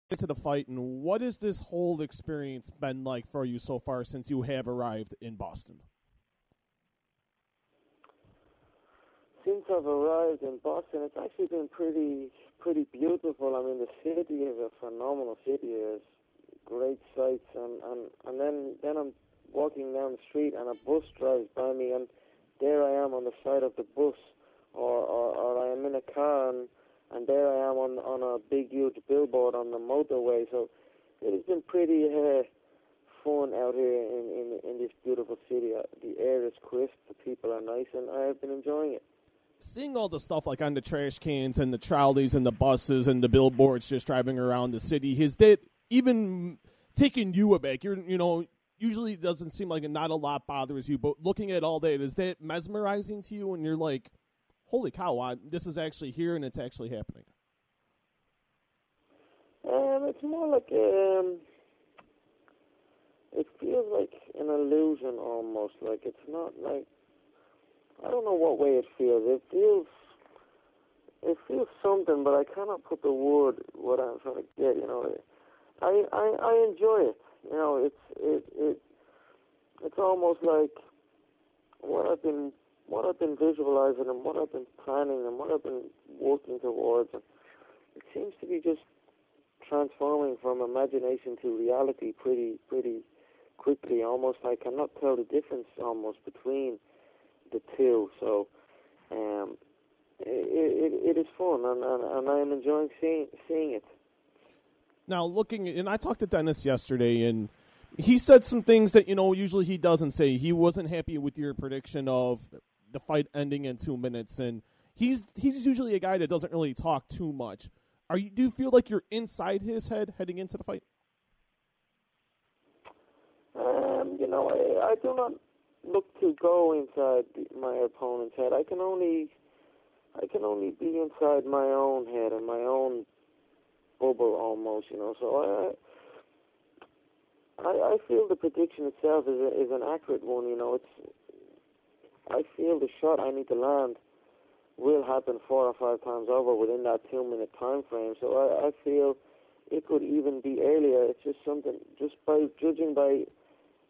into the fight, and what has this whole experience been like for you so far since you have arrived in Boston? Since I've arrived in Boston, it's actually been pretty beautiful. I mean, the city is a phenomenal city. There's great sights, and then I'm walking down the street, and a bus drives by me, and there I am on the side of the bus, or I am in a car, and there I am on a big, huge billboard on the motorway. So it has been pretty fun out here in this beautiful city. The air is crisp, the people are nice, and I have been enjoying it. Seeing all the stuff like on the trash cans and the trolleys and the buses and the billboards just driving around the city, has that even taken you aback? Usually it doesn't seem like not a lot bothers you, but looking at all that, is that mesmerizing to you and you're like, holy cow, this is actually here and it's actually happening? It's more like, it feels like an illusion almost. Like it's not like, I don't know what way it feels. It feels something, but I cannot put the word what I'm trying to get. I enjoy it. It's almost like what I've been visualizing and what I've been planning and what I've been working towards. And it seems to be just transforming from imagination to reality pretty quickly. Almost I cannot tell the difference almost between the two. So it is fun, and I am enjoying seeing it. Now, and I talked to Dennis yesterday, and he said some things that, usually he doesn't say. He wasn't happy with your prediction of the fight ending in 2 minutes, and he's usually a guy that doesn't really talk too much. Do you feel like you're inside his head heading into the fight? I do not look to go inside my opponent's head. I can only be inside my own head and my own bubble almost, So I feel the prediction itself is an accurate one. I feel the shot I need to land will happen 4 or 5 times over within that 2-minute time frame. So I feel it could even be earlier. It's just something, just by judging by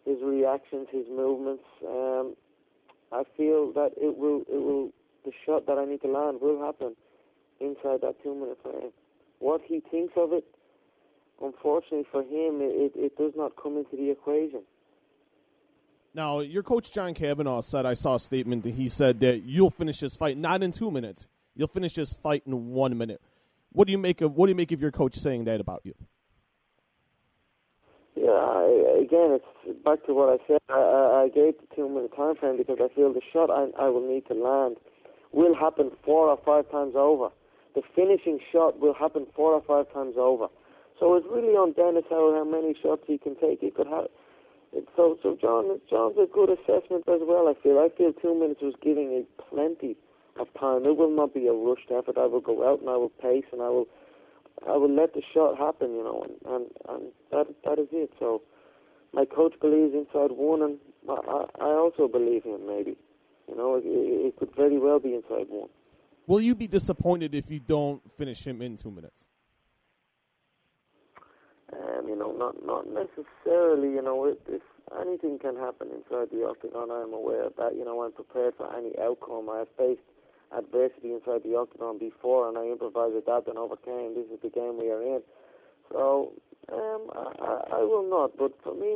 his reactions, his movements, I feel that the shot that I need to land will happen inside that 2-minute frame. What he thinks of it, unfortunately for him, it does not come into the equation. Now, your coach, John Kavanaugh, said, I saw a statement that he said that you'll finish this fight not in 2 minutes. You'll finish this fight in 1 minute. What do you make of your coach saying that about you? Yeah, again, it's back to what I said. I gave the 2-minute time frame because I feel the shot I will need to land will happen 4 or 5 times over. The finishing shot will happen 4 or 5 times over. So it's really on Dennis how many shots he can take. He could have. So John's a good assessment as well. I feel 2 minutes was giving me plenty of time. It will not be a rushed effort. I will go out and I will pace and I will let the shot happen, and that is it. So my coach believes inside one, and I also believe him. Maybe, it could very well be inside one. Will you be disappointed if you don't finish him in 2 minutes? Not necessarily. If anything can happen inside the octagon, I'm aware of that. I'm prepared for any outcome. I have faced adversity inside the octagon before, and I improvised, adapted, and overcame. This is the game we are in. So I will not. But for me,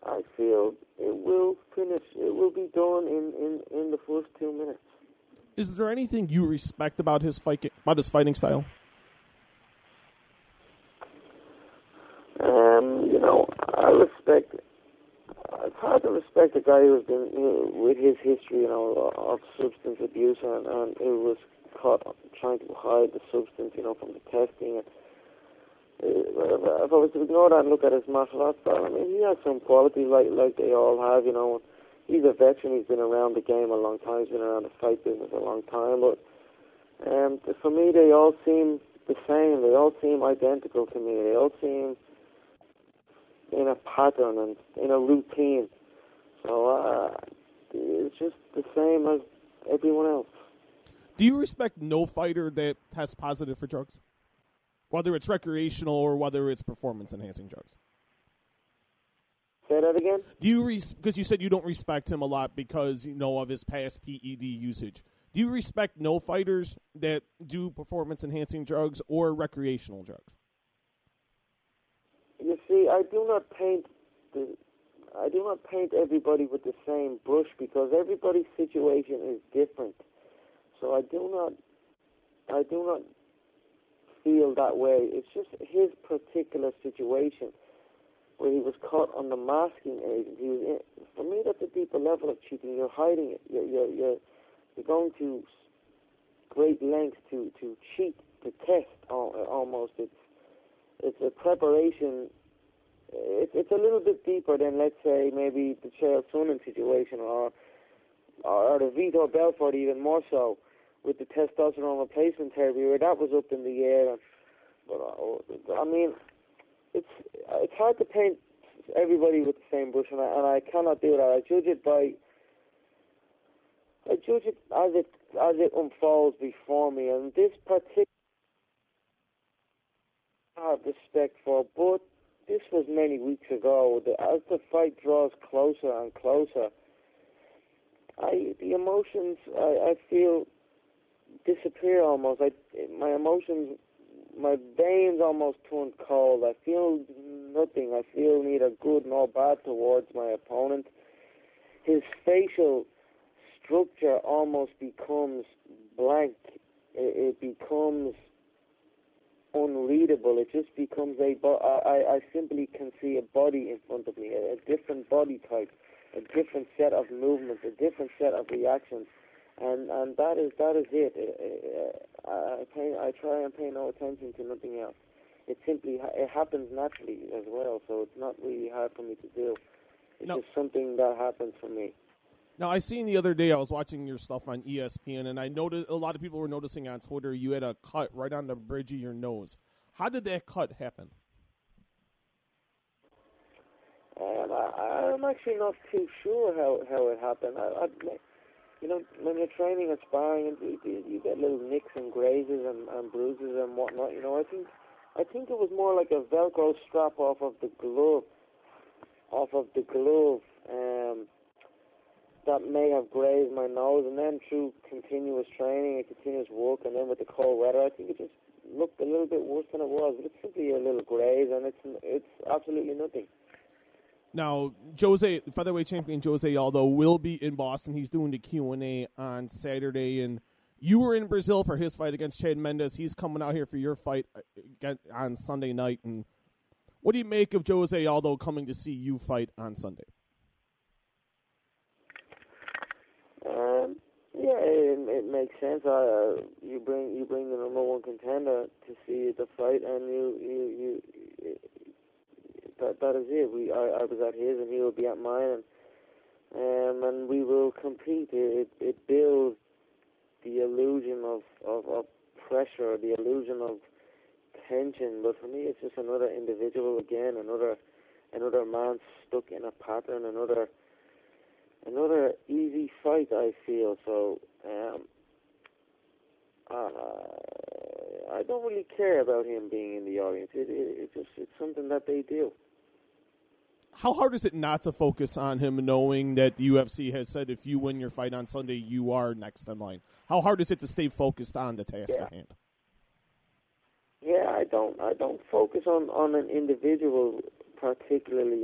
I feel it will finish. It will be done in the first 2 minutes. Is there anything you respect about his fighting style? I respect. It's hard to respect a guy who's been with his history, of substance abuse, and who was caught trying to hide the substance, from the testing. And if I was to ignore that and look at his martial arts style, he has some qualities like they all have. He's a veteran. He's been around the game a long time. He's been around the fight business a long time. But for me, they all seem the same. They all seem identical to me. They all seem in a pattern and in a routine. So it's just the same as everyone else. Do you respect no fighter that tests positive for drugs? whether it's recreational or whether it's performance-enhancing drugs? Say that again? Do you because you said you don't respect him a lot because you know of his past PED usage. Do you respect no fighters that do performance-enhancing drugs or recreational drugs? You see, I do not paint everybody with the same brush because everybody's situation is different. So I do not feel that way. It's just his particular situation where he was caught on the masking agent. For me, that's a deeper level of cheating. You're hiding it. You're going to great lengths to cheat, to test. Almost, it's a preparation. It's a little bit deeper than, let's say, maybe the Chael Sonnen situation or the Vitor Belfort, even more so, with the testosterone replacement therapy, where that was up in the air. But I mean, it's hard to paint everybody with the same brush, and I cannot do that. I judge it as it unfolds before me, and this particular I have respect for, but this was many weeks ago. As the fight draws closer and closer, the emotions I feel disappear almost. My emotions, my veins almost turn cold. I feel nothing. I feel neither good nor bad towards my opponent. His facial structure almost becomes blank. It becomes unreadable. It just becomes I simply can see a body in front of me, a different body type, a different set of movements, a different set of reactions, and that is it. I try and pay no attention to nothing else. It happens naturally as well, so it's not really hard for me to do. It's just something that happens for me. Now, I seen the other day, I was watching your stuff on ESPN, and I noticed a lot of people were noticing on Twitter you had a cut right on the bridge of your nose. How did that cut happen? I'm actually not too sure how it happened. When you're training and sparring, you get little nicks and grazes and bruises and whatnot. I think it was more like a Velcro strap off of the glove. That may have grazed my nose, and then through continuous training and continuous work, and then with the cold weather, I think it just looked a little bit worse than it was. But it's simply a little graze, and it's absolutely nothing. Now, featherweight champion Jose Aldo will be in Boston. He's doing the Q&A on Saturday, and you were in Brazil for his fight against Chad Mendes. He's coming out here for your fight on Sunday night. And what do you make of Jose Aldo coming to see you fight on Sunday? It makes sense. You bring the number one contender to see the fight, and that is it. I was at his, and he will be at mine, and we will compete. It builds the illusion of pressure, the illusion of tension. But for me, it's just another individual again, another man stuck in a pattern, another easy fight, I feel. So I don't really care about him being in the audience. It's something that they do. How hard is it not to focus on him, knowing that the UFC has said if you win your fight on Sunday, you are next in line? How hard is it to stay focused on the task at hand? Yeah, I don't focus on an individual particularly.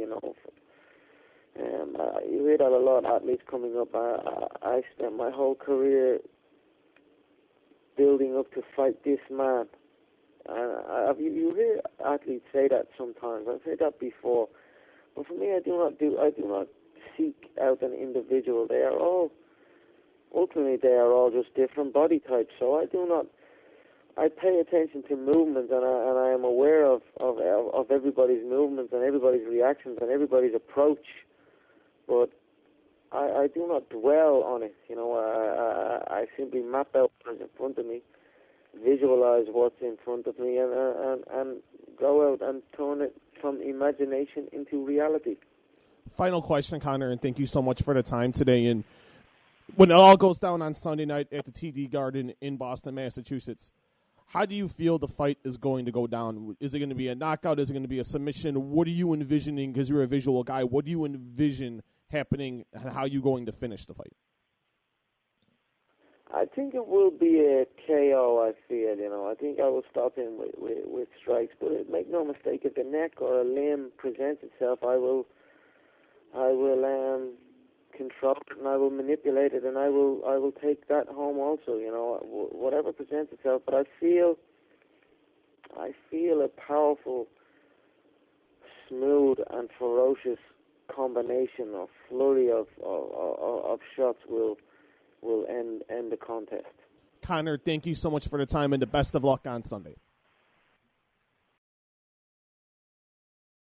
You hear that a lot, athletes coming up. I spent my whole career building up to fight this man. You hear athletes say that sometimes. I've heard that before. But for me, I do not seek out an individual. Ultimately, they are all just different body types. So I pay attention to movements, and I am aware of everybody's movements and everybody's reactions and everybody's approach. But I do not dwell on it. I simply map out what's in front of me, visualize what's in front of me, and go out and turn it from imagination into reality. Final question, Conor, and thank you so much for the time today. And when it all goes down on Sunday night at the TD Garden in Boston, Massachusetts, How do you feel the fight is going to go down? Is it going to be a knockout? Is it going to be a submission? What are you envisioning, because you're a visual guy, what do you envision happening and how are you going to finish the fight? I think it will be a KO, I feel, I think I will stop him with strikes, but make no mistake, if the neck or a limb presents itself, I will control it and I will manipulate it and I will take that home also, whatever presents itself. But I feel a powerful, smooth and ferocious combination of flurry of shots will end the contest. Conor, thank you so much for the time and the best of luck on Sunday.